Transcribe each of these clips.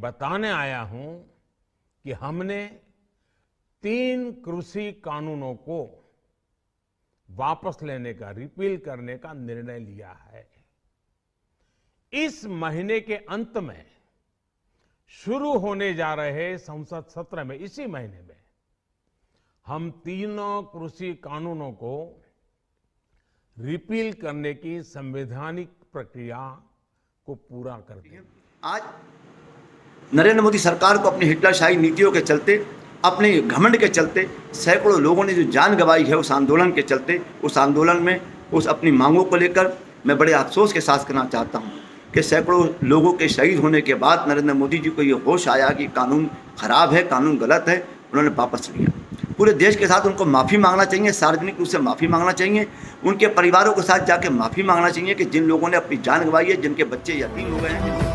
बताने आया हूं कि हमने 3 कृषि कानूनों को वापस लेने का, रिपील करने का निर्णय लिया है। इस महीने के अंत में शुरू होने जा रहे संसद सत्र में, इसी महीने में, हम तीनों कृषि कानूनों को रिपील करने की संवैधानिक प्रक्रिया को पूरा कर देंगे। आज नरेंद्र मोदी सरकार को अपनी हिटलरशाही नीतियों के चलते, अपने घमंड के चलते सैकड़ों लोगों ने जो जान गंवाई है उस आंदोलन के चलते, उस आंदोलन में उस अपनी मांगों को लेकर मैं बड़े अफसोस के साथ कहना चाहता हूं कि सैकड़ों लोगों के शहीद होने के बाद नरेंद्र मोदी जी को ये होश आया कि कानून खराब है, कानून गलत है, उन्होंने वापस लिया। पूरे देश के साथ उनको माफ़ी मांगना चाहिए, सार्वजनिक रूप से माफ़ी मांगना चाहिए, उनके परिवारों के साथ जाके माफ़ी मांगना चाहिए कि जिन लोगों ने अपनी जान गंवाई है, जिनके बच्चे यतीम हो गए हैं।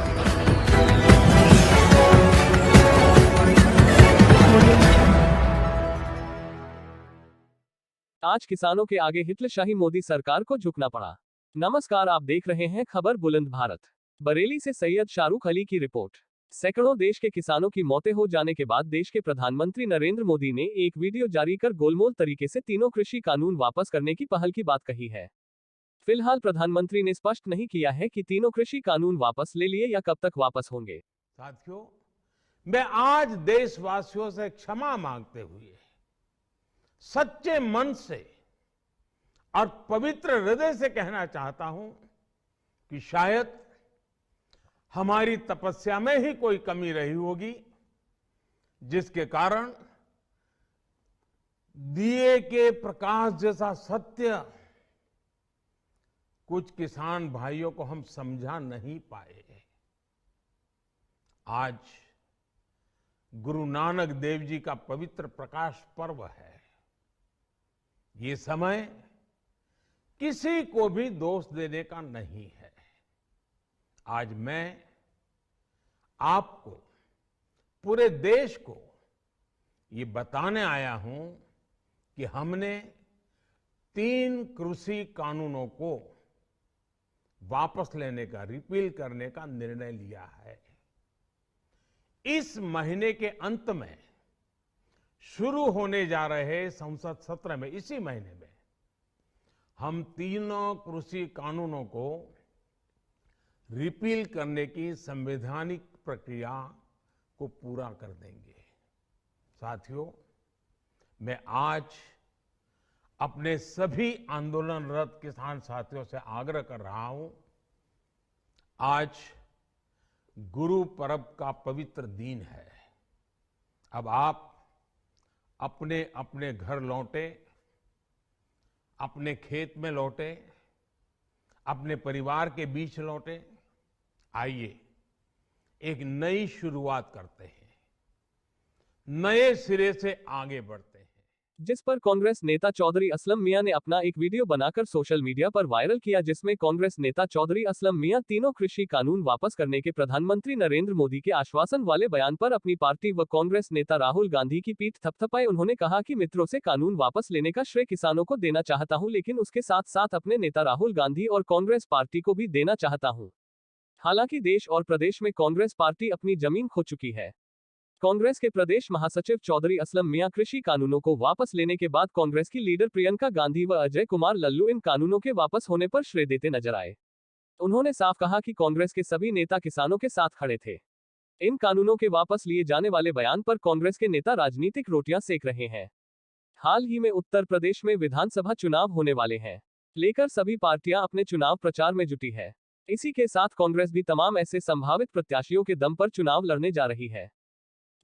आज किसानों के आगे हिटलरशाही मोदी सरकार को झुकना पड़ा। नमस्कार, आप देख रहे हैं खबर बुलंद भारत। बरेली से सैयद शाहरुख अली की रिपोर्ट। सैकड़ों देश के किसानों की मौतें हो जाने के बाद देश के प्रधानमंत्री नरेंद्र मोदी ने एक वीडियो जारी कर गोलमोल तरीके से तीनों कृषि कानून वापस करने की पहल की बात कही है। फिलहाल प्रधानमंत्री ने स्पष्ट नहीं किया है कि तीनों कृषि कानून वापस ले लिए या कब तक वापस होंगे। साथियों, मैं आज देशवासियों से क्षमा मांगते हुए सच्चे मन से और पवित्र हृदय से कहना चाहता हूं कि शायद हमारी तपस्या में ही कोई कमी रही होगी, जिसके कारण दिए के प्रकाश जैसा सत्य कुछ किसान भाइयों को हम समझा नहीं पाए। आज गुरु नानक देव जी का पवित्र प्रकाश पर्व है। ये समय किसी को भी दोष देने का नहीं है। आज मैं आपको, पूरे देश को ये बताने आया हूं कि हमने 3 कृषि कानूनों को वापस लेने का, रिपील करने का निर्णय लिया है। इस महीने के अंत में शुरू होने जा रहे संसद सत्र में, इसी महीने में, हम तीनों कृषि कानूनों को रिपील करने की संवैधानिक प्रक्रिया को पूरा कर देंगे। साथियों, मैं आज अपने सभी आंदोलनरत किसान साथियों से आग्रह कर रहा हूं, आज गुरु पर्व का पवित्र दिन है। अब आप अपने अपने घर लौटे, अपने खेत में लौटे, अपने परिवार के बीच लौटे। आइए एक नई शुरुआत करते हैं, नए सिरे से आगे बढ़ते हैं। जिस पर कांग्रेस नेता चौधरी असलम मियां ने अपना एक वीडियो बनाकर सोशल मीडिया पर वायरल किया, जिसमें कांग्रेस नेता चौधरी असलम मियां तीनों कृषि कानून वापस करने के प्रधानमंत्री नरेंद्र मोदी के आश्वासन वाले बयान पर अपनी पार्टी व कांग्रेस नेता राहुल गांधी की पीठ थपथपाए। उन्होंने कहा कि मित्रों से कानून वापस लेने का श्रेय किसानों को देना चाहता हूं, लेकिन उसके साथ साथ अपने नेता राहुल गांधी और कांग्रेस पार्टी को भी देना चाहता हूं। हालांकि देश और प्रदेश में कांग्रेस पार्टी अपनी जमीन खो चुकी है। कांग्रेस के प्रदेश महासचिव चौधरी असलम मियां कृषि कानूनों को वापस लेने के बाद कांग्रेस की लीडर प्रियंका गांधी व अजय कुमार लल्लू इन कानूनों के वापस होने पर श्रेय देते नजर आए। उन्होंने साफ कहा कि कांग्रेस के सभी नेता किसानों के साथ खड़े थे। इन कानूनों के वापस लिए जाने वाले बयान पर कांग्रेस के नेता राजनीतिक रोटियां सेक रहे हैं। हाल ही में उत्तर प्रदेश में विधानसभा चुनाव होने वाले हैं, लेकर सभी पार्टियां अपने चुनाव प्रचार में जुटी है। इसी के साथ कांग्रेस भी तमाम ऐसे संभावित प्रत्याशियों के दम पर चुनाव लड़ने जा रही है,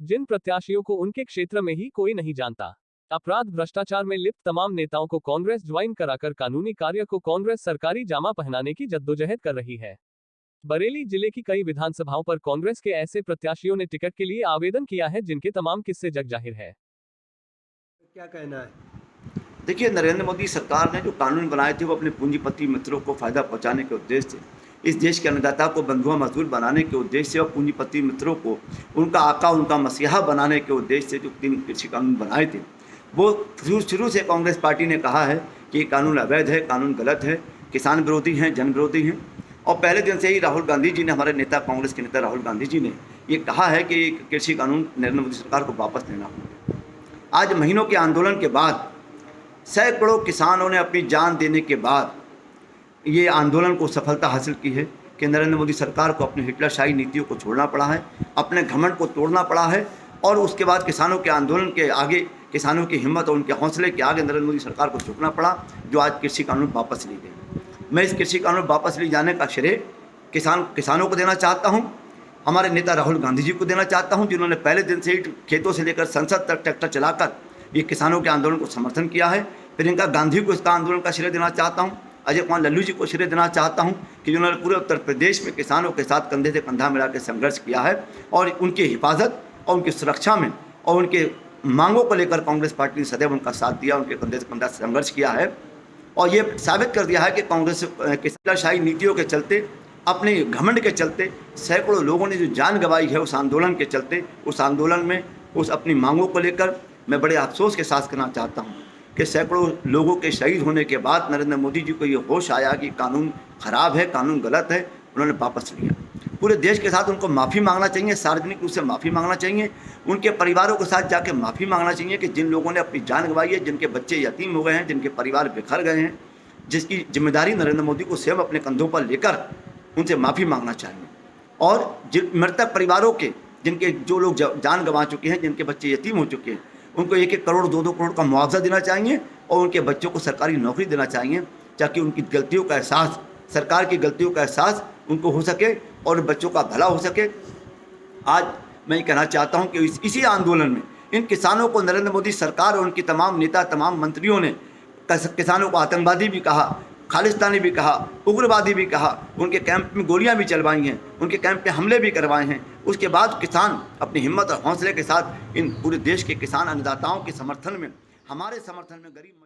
जिन प्रत्याशियों को उनके क्षेत्र में ही कोई नहीं जानता। अपराध भ्रष्टाचार में लिप्त तमाम नेताओं को कांग्रेस ज्वाइन कराकर कानूनी कार्य को कांग्रेस सरकारी जामा पहनाने की जद्दोजहद कर रही है। बरेली जिले की कई विधानसभाओं पर कांग्रेस के ऐसे प्रत्याशियों ने टिकट के लिए आवेदन किया है, जिनके तमाम किस्से जग जाहिर है। क्या कहना है? देखिए, नरेंद्र मोदी सरकार ने जो कानून बनाए थे वो अपने पूंजीपति मित्रों को फायदा पहुंचाने के उद्देश्य से, इस देश के अन्नदाता को बंधुआ मजदूर बनाने के उद्देश्य से और पूंजीपति मित्रों को उनका आका, उनका मसीहा बनाने के उद्देश्य से जो 3 कृषि कानून बनाए थे, वो शुरू से कांग्रेस पार्टी ने कहा है कि ये कानून अवैध है, कानून गलत है, किसान विरोधी हैं, जन विरोधी हैं। और पहले दिन से ही राहुल गांधी जी ने, हमारे नेता, कांग्रेस के नेता राहुल गांधी जी ने ये कहा है कि कृषि कानून नरेंद्र मोदी सरकार को वापस लेना होगा। आज महीनों के आंदोलन के बाद सैकड़ों किसानों ने अपनी जान देने के बाद ये आंदोलन को सफलता हासिल की है कि नरेंद्र मोदी सरकार को अपनी हिटलरशाही नीतियों को छोड़ना पड़ा है, अपने घमंड को तोड़ना पड़ा है और उसके बाद किसानों के आंदोलन के आगे, किसानों की हिम्मत और उनके हौसले के आगे नरेंद्र मोदी सरकार को झुकना पड़ा, जो आज कृषि कानून वापस ली गई। मैं इस कृषि कानून वापस ले जाने का श्रेय किसानों को देना चाहता हूं, हमारे नेता राहुल गांधी जी को देना चाहता हूं, जिन्होंने पहले दिन से ही खेतों से लेकर संसद तक ट्रैक्टर चलाकर ये किसानों के आंदोलन को समर्थन किया है। प्रियंका गांधी को इसका आंदोलन का श्रेय देना चाहता हूं, अजय कुमार लल्लू जी को श्रेय देना चाहता हूं कि जिन्होंने पूरे उत्तर प्रदेश में किसानों के साथ कंधे से कंधा मिलाकर संघर्ष किया है और उनकी हिफाजत और उनकी सुरक्षा में और उनके मांगों को लेकर कांग्रेस पार्टी ने सदैव उनका साथ दिया, उनके कंधे से कंधा संघर्ष किया है और ये साबित कर दिया है कि कांग्रेस की हिटलरशाही नीतियों के चलते, अपने घमंड के चलते सैकड़ों लोगों ने जो जान गंवाई है उस आंदोलन के चलते, उस आंदोलन में उस अपनी मांगों को लेकर मैं बड़े अफसोस के साथ कहना चाहता हूँ कि सैकड़ों लोगों के शहीद होने के बाद नरेंद्र मोदी जी को ये होश आया कि कानून खराब है, कानून गलत है, उन्होंने वापस लिया। पूरे देश के साथ उनको माफ़ी मांगना चाहिए, सार्वजनिक रूप से माफ़ी मांगना चाहिए, उनके परिवारों के साथ जाके माफ़ी मांगना चाहिए कि जिन लोगों ने अपनी जान गंवाई है, जिनके बच्चे यतीम हो गए हैं, जिनके परिवार बिखर गए हैं, जिसकी जिम्मेदारी नरेंद्र मोदी को स्वयं अपने कंधों पर लेकर उनसे माफ़ी मांगना चाहिए और जिन मृतक परिवारों के, जिनके जो लोग जान गंवा चुके हैं, जिनके बच्चे यतीम हो चुके हैं, उनको 1-1 करोड़ 2-2 करोड़ का मुआवजा देना चाहिए और उनके बच्चों को सरकारी नौकरी देना चाहिए ताकि उनकी गलतियों का एहसास, सरकार की गलतियों का एहसास उनको हो सके और बच्चों का भला हो सके। आज मैं ये कहना चाहता हूँ कि इसी आंदोलन में इन किसानों को नरेंद्र मोदी सरकार और उनकी तमाम नेता, तमाम मंत्रियों ने किसानों को आतंकवादी भी कहा, खालिस्तानी भी कहा, उग्रवादी भी कहा, उनके कैंप में गोलियां भी चलवाई हैं, उनके कैंप पे हमले भी करवाए हैं। उसके बाद किसान अपनी हिम्मत और हौसले के साथ इन पूरे देश के किसान अन्नदाताओं के समर्थन में, हमारे समर्थन में गरीब